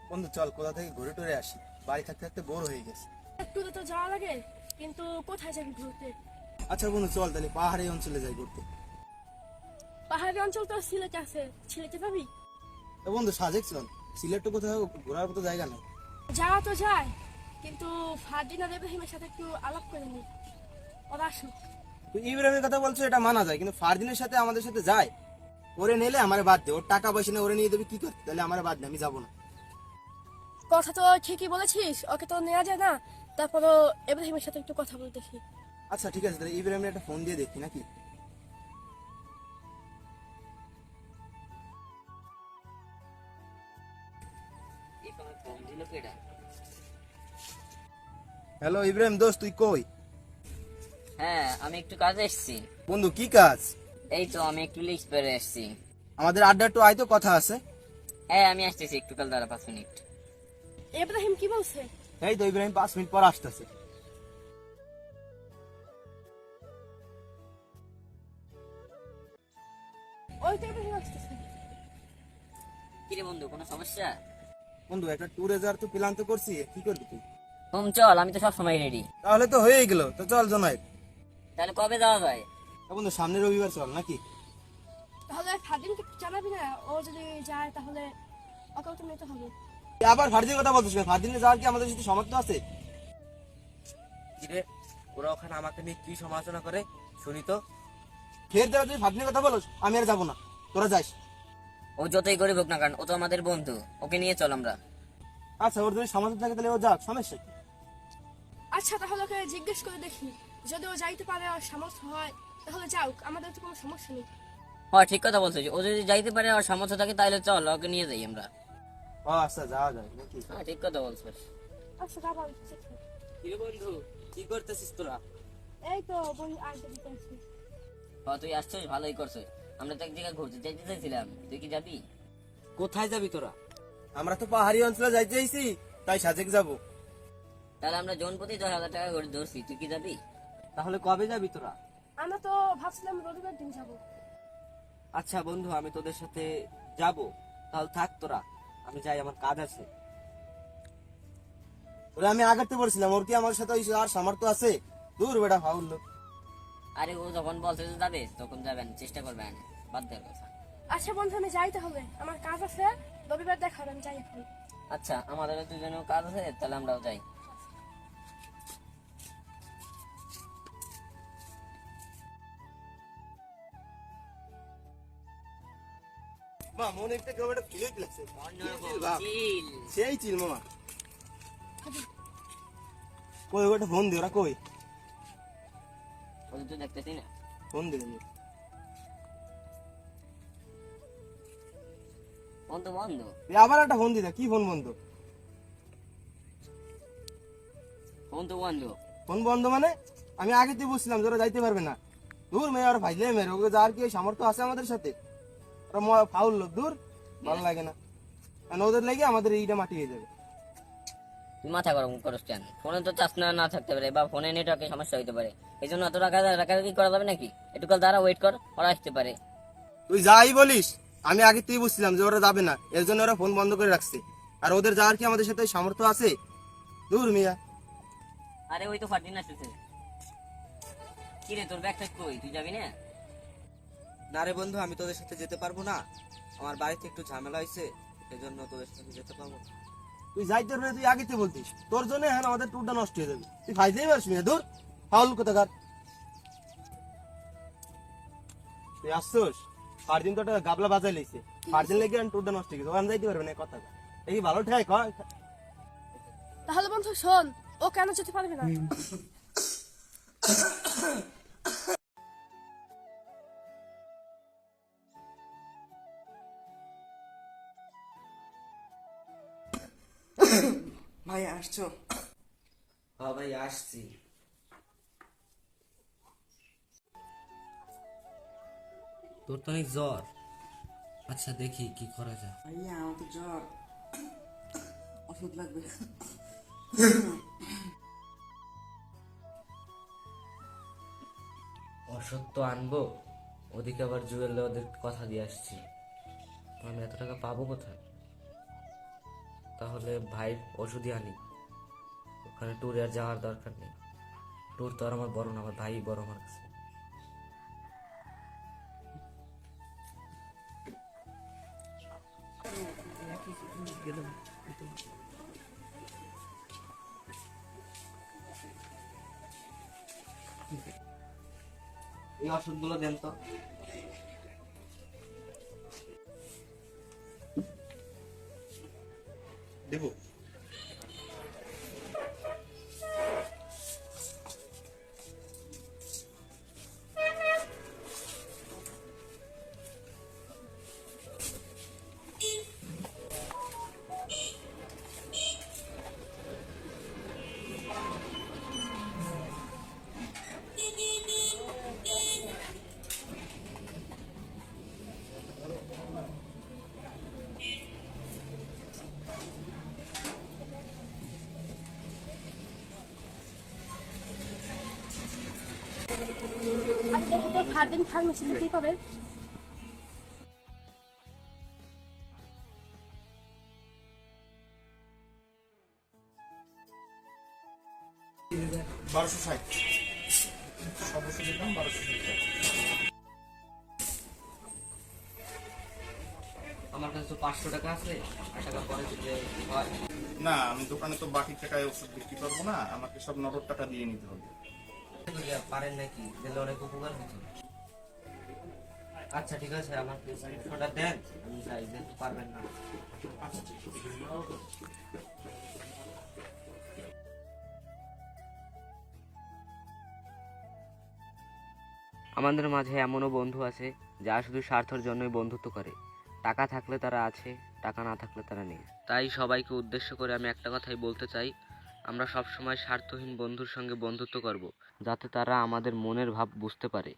বন্ধু চল কোথা থেকে ঘুরে টুরে আসি, বাড়ি থাকতে থাকতে বোর হয়ে গেছে। একটু তো যাওয়া লাগে, কিন্তু কোথায় যাবি ঘুরতে? আচ্ছা বন্ধু চল তাহলে পাহাড়ি অঞ্চলে যাই ঘুরতে। পাহাড়ি অঞ্চল তো সিলেটে আছে, সিলেটে যাবি? তো বন্ধু সাজেক চল, সিলেট তো কোথাও ঘোরার মতো জায়গা নেই। যাওয়া তো যায়, কিন্তু ফারদিন আর ইব্রাহিমের সাথে একটু আলাপ করে নি, ওরা আসুক। তুই ইব্রাহিমের কথা বলছো, এটা মানা যায়, কিন্তু ফারদিনের সাথে আমাদের সাথে যায়, ওরে নিলে আমার বাদ দে, ওর টাকা পয়সা নিয়ে ওরে নিয়ে দেবে কি করতে, তাহলে আমার বাদ দে, আমি যাবো না। কথা তো ঠিকই বলেছিস, ওকে তো নেওয়া যায় না। তারপরও ইব্রাহিমের সাথে একটু কথা বলে দেখি। আচ্ছা ঠিক আছে, তাহলে ইব্রাহিমের একটা ফোন দিয়ে দেখি নাকি। হ্যালো ইব্রাহিম দোস্ত, তুই কই? হ্যাঁ, আমি একটু কাজে এসেছি। বন্ধু কি কাজ? এই তো আমি একটু লিস্ট পেরে এসেছি। আমাদের আড্ডা একটু আয়, তো কথা আছে। হ্যাঁ, আমি আসতেছি, একটু কাল দাঁড়া 5 মিনিট। ইব্রাহিম কি বলছে? এই তো ইব্রাহিম 5 মিনিট পর আসতেছে। ওই তো ইব্রাহিম আসতেছে। কিরে বন্ধু, কোনো সমস্যা? বন্ধু একটা ট্যুরে যাওয়ার তো প্ল্যান তো করছি, কি করবি তুই? চল, আমি তো সব সময় রেডি। তাহলে তো হয়েই গেল, তো চল জনাই। তাহলে কবে যাওয়া যায়? বন্ধু সামনের রবিবার চল নাকি। তাহলে ফারদিনকে একটু জানাবি না? ও যদি যায় তাহলে ওকেও তো নিতে হবে। তুই আবার ফারদিনের কথা বলছিস কেন? ফারদিনে যাওয়ার কি আমাদের সাথে সামর্থ্য আছে? কিরে, ওরা ওখানে আমাকে নিয়ে কি সমালোচনা করে শুনি তো। ফের যারা তুই ফারদিনের কথা বলছ, আমি আর যাবো না, তোরা যাস। ও যতই গরিব হোক না কারণ ও তো আমাদের বন্ধু, ওকে নিয়ে চল আমরা। আচ্ছা ওর যদি সামর্থ্য থাকে তাহলে ও যাক, সমস্যা কি? আচ্ছা তাহলে ওকে জিজ্ঞেস করে দেখি, যদি ও যাইতে পারে আর সামর্থ্য হয় তাহলে যাওক, আমাদের তো কোনো সমস্যা নেই। হ্যাঁ, ঠিক কথা বলছিস, ও যদি যাইতে পারে আর সামর্থ্য থাকে তাহলে চল ওকে নিয়ে যাই আমরা। ও আচ্ছা যাওয়া যায় নাকি। হ্যাঁ, ঠিক কথা বলছিস। আচ্ছা বাবা, কিরে বন্ধু, কি করতেছিস তোরা? এই তো বই আনতে দিতে আসছি। হ্যাঁ, তুই আসছিস, ভালোই করছিস। আমরা তো এক জায়গায় ঘুরতে যাইতে চাইছিলাম, তুই কি যাবি? কোথায় যাবি তোরা? আমরা তো পাহাড়ি অঞ্চলে যাইতে চাইছি, তাই সাজেক যাবো। তাহলে আমরা জন প্রতি 10,000 টাকা করে ধরছি, তুই কি যাবি? তাহলে কবে যাবি তোরা? আমরা তো ভাবছিলাম রবিবার দিন যাবো। আচ্ছা বন্ধু, আমি তোদের সাথে যাব। তাহলে থাক তোরা, আমি যাই, আমার কাজ আছে। ওরে আমি আগাতে বলছিলাম, ওর কি আমার সাথে ওই আর সামর্থ্য আছে? দূর বেটা ফাউল লোক। আরে ও যখন বলছে যে যাবে তখন যাবেন, চেষ্টা করবেন, বাদ দেওয়ার কথা। আচ্ছা বন্ধু আমি যাই তাহলে, আমার কাজ আছে, রবিবার দেখা হবে, আমি যাই এখন। আচ্ছা, আমাদের দুজনেও কাজ আছে, তাহলে আমরাও যাই। মা মনে একটা কেমন একটা ফিলে লাগছে। চিল। সেই চিল মামা। কই ওটা ফোন দে, ওরা কই? ওদের তো দেখতেছি না। ফোন দে। ফোন তো বন্ধ। তুই আবার একটা ফোন দিদা, কি ফোন বন্ধ? ফোন তো বন্ধ। ফোন বন্ধ মানে? আমি আগে তুই বুঝছিলাম যে ওরা যাইতে পারবে না। দূর মেয়ে, ওরা ভাইলে মেয়ে, ওকে যার কি ওই সামর্থ্য আছে আমাদের সাথে? ওরা ফাউল লোক, দূর, ভালো লাগে না। কারণ ওদের লাগে আমাদের এইটা মাটি হয়ে যাবে। তুই মাথা গরম করস কেন? ফোনে তো চার্জ না থাকতে পারে, বা ফোনে নেটওয়ার্কের সমস্যা হইতে পারে। এই জন্য এত রাখারাখি করা যাবে নাকি? একটু কাল দাঁড়া, ওয়েট কর, ওরা আসতে পারে। তুই যাই বলিস, আমি আগে তুই বুঝছিলাম যে ওরা যাবে না, এর জন্য ওরা ফোন বন্ধ করে রাখছে। আর ওদের যাওয়ার কি আমাদের সাথে ওই সামর্থ্য আছে? দূর মিয়া। আরে ওই তো ফারদিন আসতেছে। কি রে, তোর ব্যাগটা কই? তুই যাবি না? না রে বন্ধু, আমি তোদের সাথে যেতে পারবো না। আমার বাড়িতে একটু ঝামেলা হয়েছে, এজন্য তোদের সাথে যেতে পারবো না। তুই যাইতে পারবি, তুই আগে তুই বলতিস, তোর জন্য এখন আমাদের ট্যুরটা নষ্ট হয়ে যাবে। তুই ফাইজেই পারস মিয়া, দূর ফাউল কোথাকার। তুই আসছোস, ফারদিন তো একটা গাবলা বাজাই লাইছে, ফারদিন লেগে ট্যুরটা নষ্ট হয়ে গেছে, ওখানে যাইতে পারবে না কথা। এই ভালো ঠাই কয়। তাহলে বন্ধু শোন, ও কেন যেতে পারবে না? ভাই আসছো? হ্যাঁ ভাই আসছি। তোর তো অনেক জ্বর। আচ্ছা দেখি কি করা যায়। ভাইয়া আমার তো জ্বর, ওষুধ লাগবে। ওষুধ তো আনবো, ওদিকে আবার জুয়েল ওদের কথা দিয়ে আসছি। আমি এত টাকা পাবো কোথায়? তাহলে ভাই ওষুধই আনি, ওখানে ট্যুরে আর যাওয়ার দরকার নেই। ট্যুর তো আর আমার বড় না, আমার ভাই বড় আমার কাছে। এই ওষুধগুলো দেন তো। দেবো। আচ্ছা দেখো তো খাদিম ফার্মেসিতে কি করে? আমার কাছে তো 500 টাকা আছে, 5 টাকা পরে দিলে হয়। না, আমি দোকানে তো বাকি টাকায় ওষুধ বিক্রি করবো না, আমাকে সব নগদ টাকা দিয়ে নিতে হবে। পারেন নাকি? দিলে অনেক উপকার হতো। আচ্ছা ঠিক আছে, আমার প্রেসক্রিপশনটা দেন, আমি যাই। যেহেতু পারবেন না। আমাদের মাঝে এমনও বন্ধু আছে যারা শুধু স্বার্থের জন্যই বন্ধুত্ব করে। টাকা থাকলে তারা আছে, টাকা না থাকলে তারা নেই। তাই সবাইকে উদ্দেশ্য করে আমি একটা কথাই বলতে চাই, আমরা সবসময় স্বার্থহীন বন্ধুর সঙ্গে বন্ধুত্ব করব, যাতে তারা আমাদের মনের ভাব বুঝতে পারে।